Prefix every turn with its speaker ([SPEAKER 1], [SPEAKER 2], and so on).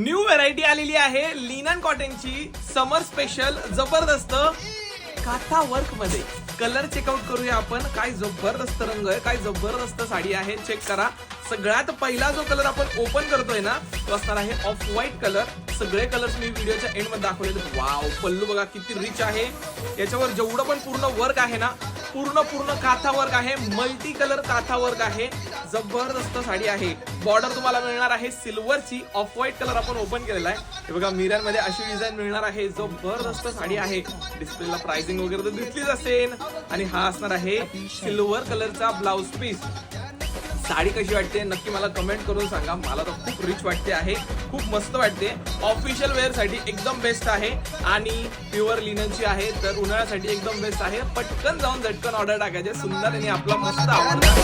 [SPEAKER 1] New variety आलेली आहे linen कॉटनची समर special जबरदस्त काथा वर्क मध्ये. कलर चेकआउट करूया आपण. काय जबरदस्त रंग आहे, काय जबरदस्त साडी आहे, चेक करा. सगळ्यात पहिला जो कलर आपण ओपन करतोय ना तो असणार आहे ऑफ व्हाईट कलर. सगळे कलर्स मी व्हिडिओच्या एंड मध्ये दाखवले. वाव, पल्लू बघा किती रिच आहे. याच्यावर जेवढं पण पूर्ण वर्क आहे ना पूर्ण काथा वर्क आहे. मल्टी कलर काथा वर्क आहे. जबरदस्त साडी आहे. बॉर्डर तुम्हाला मिळणार आहे सिल्वरची. ऑफ व्हाईट कलर आपण ओपन केलेला आहे. हे बघा मिररमध्ये अशी डिझाईन मिळणार आहे. जबरदस्त साडी आहे. डिस्प्लेला प्राइसिंग वगैरे तर दिसलीच असेल. आणि हा असणार आहे सिल्वर कलरचा ब्लाउज पीस. साडी कशी वाटते नक्की मला कमेंट करून सांगा. मला तर खूप रिच वाटते आहे, खूप मस्त वाटते. ऑफिशियल वेअर साठी एकदम बेस्ट आहे आणि प्युअर लिननची आहे, तर उन्हाळ्यासाठी एकदम बेस्ट आहे. पटकन जाऊन झटकन ऑर्डर टाकायचे. सुंदर आणि आपला मस्त आवडता